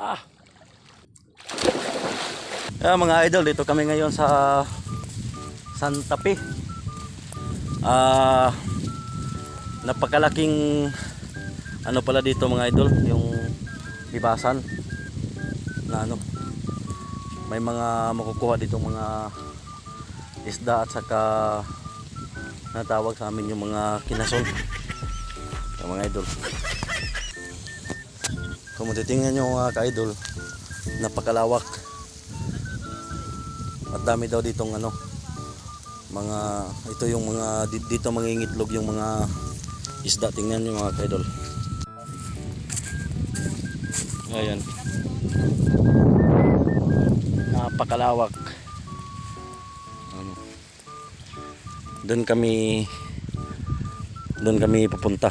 Ah. Mga idol, dito kami ngayon sa Santa Fe. Napakalaking ano pala dito mga idol, yung libasan na ano, may mga makukuha dito mga isda at saka natawag sa amin yung mga kinason. Mga idol, kung matitingnan nyo mga ka-idol, napakalawak at dami daw ditong ano, mga ito yung mga dito mangingitlog yung mga isda. Tingnan nyo mga ka-idol, ayan, napakalawak. Doon kami pupunta.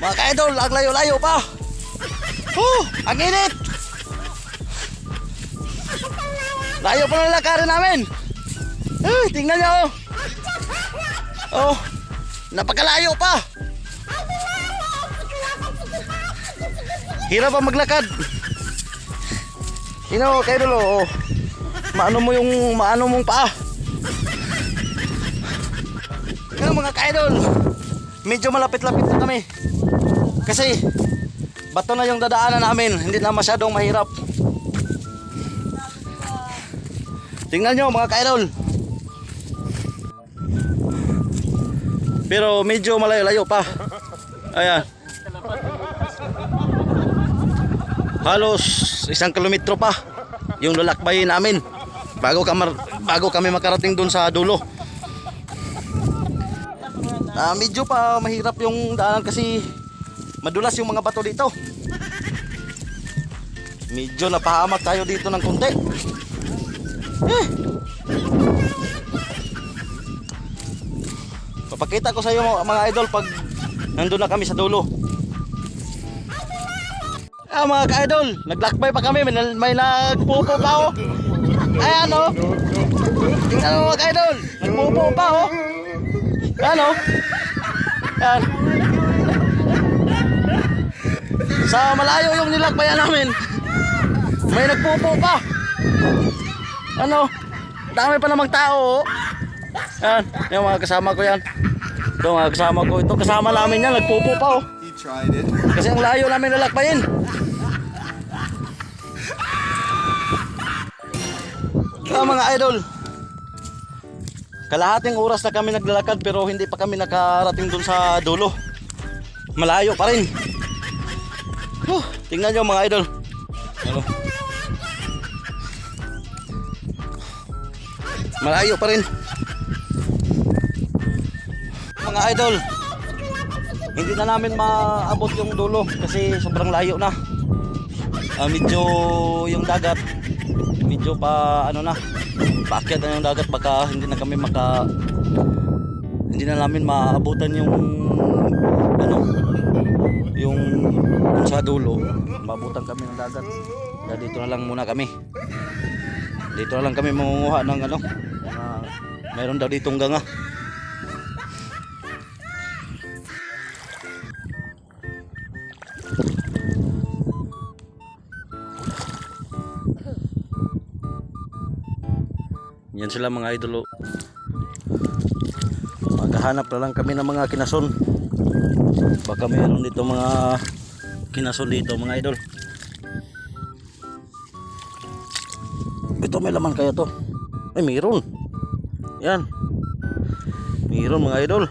Mga ka-idol, ang layo-layo pa. Ang init. Layo pa ng lakarin namin. Tingnan nyo. Napakalayo pa. Hirap pa maglakad. Ka-idol, maano mong paa. Kaya mga ka-idol, medyo malapit-lapit na kami. Kasi bato na yung dadaanan namin, hindi na masyadong mahirap. Tingnan nyo mga ka-idol. Pero medyo malayo-layo pa. Ayan. Halos 1 kilometro pa yung lalakbayin namin bago kami makarating dun sa dulo. Medyo pa mahirap yung daanan kasi madulas yung mga bato dito. Medyo napahamak tayo dito ng konti. Papakita ko sa iyo mga idol pag nandun na kami sa dulo. Mga ka-idol, naglakbay pa kami, may nagpupo pa Ayan tingnan mo mga ka-idol, nagpupo pa Ayan Ayan. Sa malayo yung nilakbayan namin, may nagpupo pa. Dami pa namang tao Ayan, yung mga kasama ko yan. Ito mga kasama ko, ito kasama namin yan, nagpupo pa kasi ang layo namin nalakbayin. Mga idol, kalahating oras na kami naglalakad pero hindi pa kami nakarating dun sa dulo. Malayo pa rin. Tingnan nyo mga idol. Malayo pa rin. Mga idol, hindi na namin maabot yung dulo kasi sobrang layo na. Medyo yung dagat, medyo pa paakyat na yung dagat, baka hindi na namin maabutan yung yung sa dulo. Maabutan kami ng dagat. Kaya dito na lang muna kami. Dito na lang kami mangunguha ng mayroon daw ditong ganga. Yan sila mga idol. Maghahanap na lang kami ng mga kinason. Baka mayroon dito mga kinason dito mga idol. Ito may laman kaya to? Ay mayroon. Yan. Mayroon mga idol.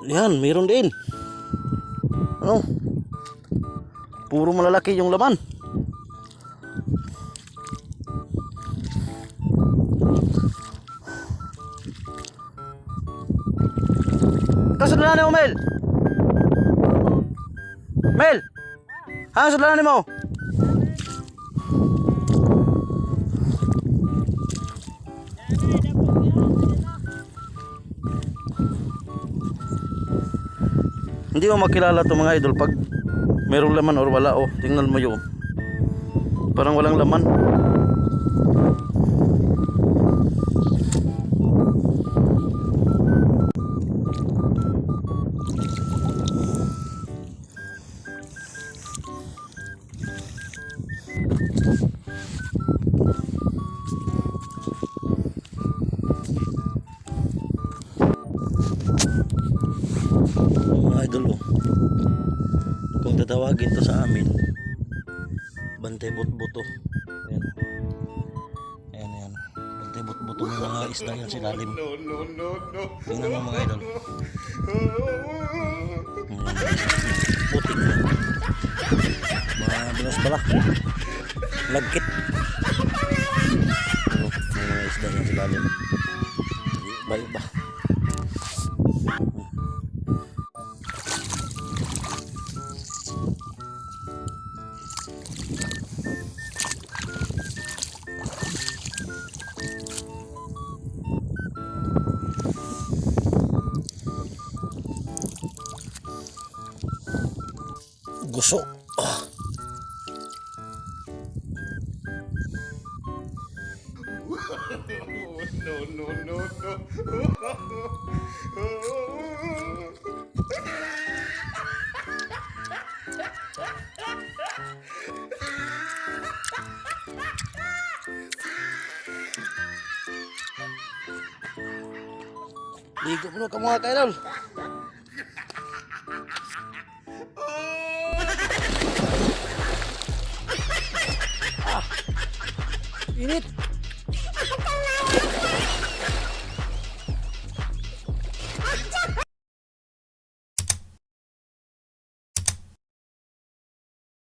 Yan, mayroon din. Puro malalaki yung laman. Ito sa dalanan mo, Mel. Mel, sa dalanan mo. Hindi mo makilala to mga idol pag mayroong laman or wala. Tingnan mo yun, parang walang laman. Mga idol, oh. Kung tatawagin to sa amin, Bantay Butbuto. Ayan. Ayan, ayan. Bantay Butbuto ng mga isda yan sa ilalim. Tingnan mo mga idol. Putik. Mga binos bala. Lagkit. Oh, may mga isda yan sa ilalim. Balik ba? Guso. Ah. Ligo mo ka mga kaidol. Init.